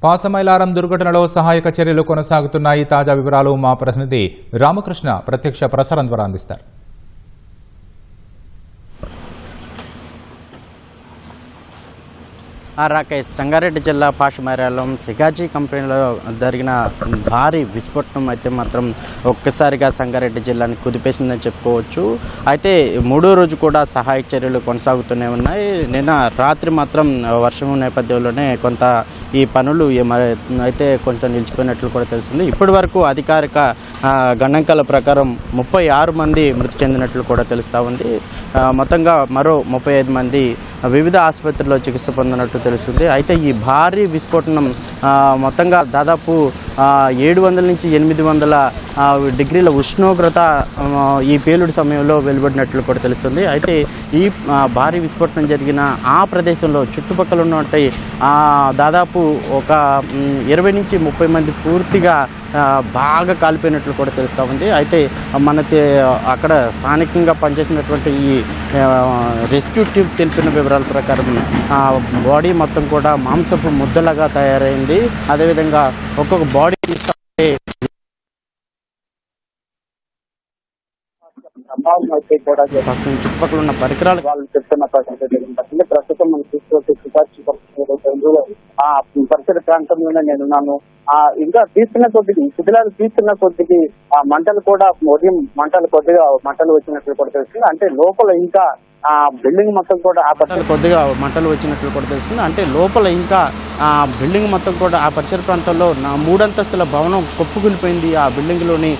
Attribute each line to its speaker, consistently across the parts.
Speaker 1: పాసమైలారం దుర్ఘటనలో సహాయక చర్యలు కొనసాగుతున్నాయి. తాజా వివరాలు మా ప్రతినిధి రామకృష్ణ ప్రత్యక్ష ప్రసారం ద్వారా అందిస్తారు.
Speaker 2: రాకేష్, సంగారెడ్డి జిల్లా పాషమైలారం సిగాజీ కంపెనీలో జరిగిన భారీ విస్ఫోటనం అయితే మాత్రం ఒక్కసారిగా సంగారెడ్డి జిల్లాని కుదిపేసిందని చెప్పుకోవచ్చు. అయితే మూడో రోజు కూడా సహాయక చర్యలు కొనసాగుతూనే ఉన్నాయి. నిన్న రాత్రి మాత్రం వర్షం నేపథ్యంలోనే కొంత ఈ పనులు అయితే కొంచెం నిలిచిపోయినట్లు కూడా తెలుస్తుంది. ఇప్పటి వరకు అధికారిక గణాంకాల ప్రకారం 36 మంది మృతి చెందినట్లు కూడా తెలుస్తూ ఉంది. మొత్తంగా మరో 35 మంది వివిధ ఆసుపత్రుల్లో చికిత్స పొందినట్టు తెలుస్తుంది. అయితే ఈ భారీ విస్ఫోటనం మొత్తంగా దాదాపు 700 నుంచి 800 డిగ్రీల ఉష్ణోగ్రత ఈ పేలుడు సమయంలో వెలువడినట్లు కూడా తెలుస్తుంది. అయితే ఈ భారీ విస్ఫోటనం జరిగిన ఆ ప్రదేశంలో చుట్టుపక్కల ఉన్నటువంటి దాదాపు ఒక 20 నుంచి 30 మంది పూర్తిగా బాగా కాలిపోయినట్లు కూడా తెలుస్తూ ఉంది. అయితే అక్కడ స్థానికంగా పనిచేసినటువంటి ఈ రెస్క్యూ టీమ్ తెలిపిన వివరాల ప్రకారం బాడీ మొత్తం కూడా మాంసపు ముద్దలాగా తయారైంది. అదేవిధంగా ఒక్కొక్క బాడీ చుట్టుపక్కల ఉన్న పరికరాలు
Speaker 3: వాళ్ళు చెప్తున్న ప్రస్తుతం మనం తీసుకొచ్చి పరిసర ప్రాంతంలోనే నేనున్నాను. ఇంకా తీస్తున్న కొద్దికి శిథిలాలు తీస్తున్న కొద్దికి మంటలు కూడా ఉదయం మంటలు వచ్చినట్లు కూడా తెలుస్తుంది. అంటే లోపల ఇంకా బిల్డింగ్ మొత్తం కూడా
Speaker 2: కొద్దిగా మంటలు వచ్చినట్లు కూడా తెలుస్తుంది. అంటే లోపల ఇంకా బిల్డింగ్ మొత్తం కూడా ఆ పరిసర ప్రాంతంలో 3 అంతస్తుల భవనం కొప్పుకులిపోయింది. ఆ బిల్డింగ్లోని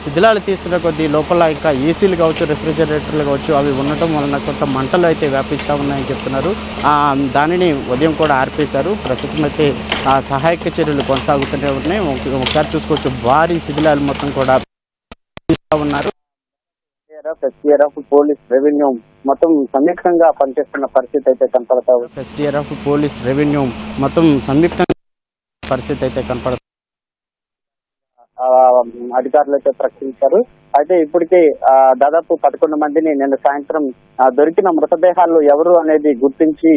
Speaker 2: శిథిలాలు తీస్తున్న కొద్దీ లోపల ఇంకా ఏసీలు కావచ్చు, రెఫ్రిజిరేటర్లు కావచ్చు, అవి ఉండటం వలన కొంత మంటలు అయితే వ్యాపిస్తూ ఉన్నాయని చెప్తున్నారు. దానిని ఉదయం కూడా ఆర్పేశారు. ప్రస్తుతం అయితే సహాయక చర్యలు కొనసాగుతూనే ఉన్నాయి. ఒకసారి చూసుకోవచ్చు, భారీ శిథిలాలు మొత్తం కూడా ఉన్నారు.
Speaker 3: ఎస్డీఆర్ఎఫ్ పోలీస్ రెవెన్యూ మొత్తం సంయుక్తంగా పనిచేస్తున్న పరిస్థితి అయితే కనపడతా ఉంది.
Speaker 2: ఎస్డీఆర్ఎఫ్ పోలీస్ రెవెన్యూ మొత్తం సంయుక్తంగా పరిస్థితి అయితే కనపడుతుంది.
Speaker 3: అధికారులు అయితే ప్రకటించారు. అయితే ఇప్పటికే దాదాపు 11 మందిని నిన్న సాయంత్రం దొరికిన మృతదేహాలు ఎవరు అనేది గుర్తించి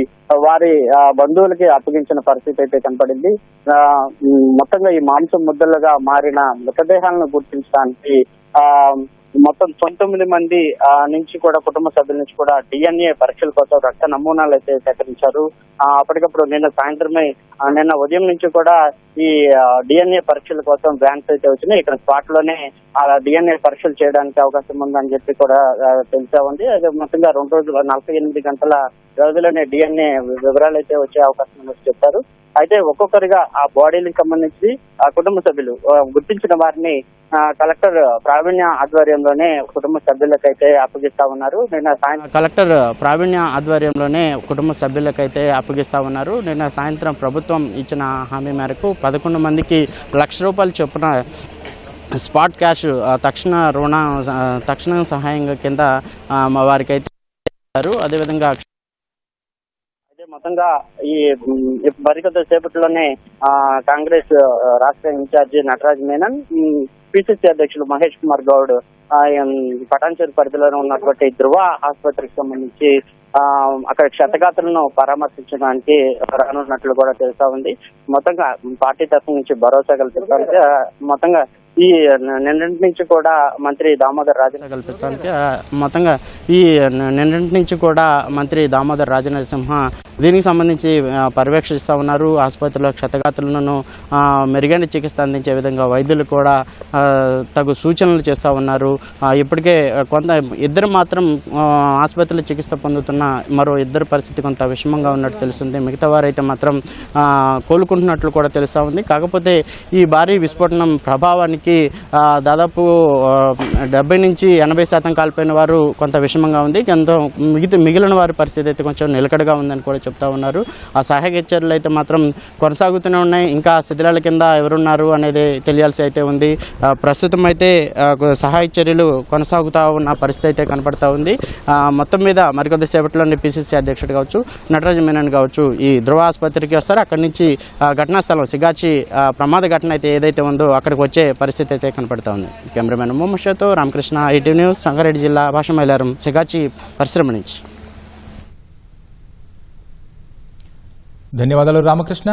Speaker 3: వారి బంధువులకి అప్పగించిన పరిస్థితి అయితే కనపడింది. మొత్తంగా ఈ మాంసం ముద్దలుగా మారిన మృతదేహాలను గుర్తించడానికి మొత్తం 19 మంది నుంచి కూడా కుటుంబ సభ్యుల నుంచి కూడా DNA పరీక్షల కోసం రక్త నమూనాలు అయితే సేకరించారు. అప్పటికప్పుడు నిన్న ఉదయం నుంచి కూడా ఈ DNA పరీక్షల కోసం వ్యాన్స్ అయితే వచ్చినాయి. ఇక్కడ స్పాట్ లోనే DNA పరీక్షలు చేయడానికి అవకాశం ఉందని చెప్పి కూడా తెలిసా ఉంది. అదే మొత్తంగా 2 రోజులు 48 గంటల వ్యవధిలోనే DNA వివరాలు అయితే వచ్చే అవకాశం ఉందని చెప్పారు. అయితే ఒక్కొక్కరిగా ఆ బాడీలకు సంబంధించి ఆ కుటుంబ సభ్యులు గుర్తించిన వారిని కలెక్టర్ ప్రావీణ్య ఆధ్వర్యంలోనే కుటుంబ సభ్యులకైతే అప్పగిస్తా ఉన్నారు.
Speaker 2: కలెక్టర్ ప్రావీణ్య ఆధ్వర్యంలోనే కుటుంబ సభ్యులకైతే అప్పగిస్తా ఉన్నారు. నిన్న సాయంత్రం ప్రభుత్వం ఇచ్చిన హామీ మేరకు 11 మందికి ₹1,00,000 చొప్పున స్పాట్ క్యాష్ తక్షణ సహాయంగా కింద వారికైతే అదేవిధంగా
Speaker 3: మొత్తంగా ఈ మరికొద్ది సేపట్లోనే కాంగ్రెస్ రాష్ట్ర ఇన్ఛార్జి నటరాజ్ మేనన్, పిసిసి అధ్యక్షులు మహేష్ కుమార్ గౌడ్ పటాన్చేరు పరిధిలోనే ఉన్నటువంటి ధృవ ఆసుపత్రికి సంబంధించి అక్కడ క్షతగాత్రులను పరామర్శించడానికి రానున్నట్లు కూడా తెలుస్తా ఉంది. మొత్తంగా పార్టీ తరఫు నుంచి భరోసా కల్పించడానికి మొత్తంగా ఈ నిన్నటి నుంచి కూడా మంత్రి దామోదర్ రాజనరసింహ దీనికి సంబంధించి పర్యవేక్షిస్తూ ఉన్నారు. ఆసుపత్రిలో క్షతగాత్రులను మెరుగైన చికిత్స అందించే విధంగా వైద్యులు కూడా తగు సూచనలు చేస్తూ ఉన్నారు. ఇప్పటికే ఇద్దరు మాత్రం ఆసుపత్రిలో చికిత్స పొందుతున్న మరో ఇద్దరు పరిస్థితి కొంత విషమంగా ఉన్నట్టు తెలుస్తుంది. మిగతా వారైతే మాత్రం కోలుకుంటున్నట్లు కూడా తెలుస్తూ ఉంది. కాకపోతే ఈ భారీ విస్ఫోటనం ప్రభావానికి దాదాపు 70 నుంచి 80% కాలిపోయిన వారు కొంత విషమంగా ఉంది. మిగిలిన వారి పరిస్థితి అయితే కొంచెం నిలకడగా ఉందని కూడా చెప్తా ఉన్నారు. ఆ సహాయక చర్యలు అయితే మాత్రం కొనసాగుతూనే ఉన్నాయి. ఇంకా శిథిలాల కింద ఎవరున్నారు అనేది తెలియాల్సి అయితే ఉంది. ప్రస్తుతం అయితే సహాయక చర్యలు కొనసాగుతూ ఉన్న పరిస్థితి అయితే కనపడతా ఉంది. మొత్తం మీద మరికొద్ది సేపట్లోని పిసిసి అధ్యక్షుడు కావచ్చు, నటరాజ్ మేనన్ కావచ్చు ఈ ధృవ ఆసుపత్రికి వస్తారు. అక్కడి నుంచి ఘటనా స్థలం సిగాచి ప్రమాద ఘటన అయితే ఏదైతే ఉందో అక్కడికి వచ్చే పరిస్థితి అయితే కనపడతా ఉంది. కెమెరామెన్ మొహమ్మద్తో రామకృష్ణ, ఈటీవీ న్యూస్, సంగారెడ్డి జిల్లా పాషమైలారం సిగాచి పరిశ్రమ నుంచి.
Speaker 1: ధన్యవాదాలు రామకృష్ణ.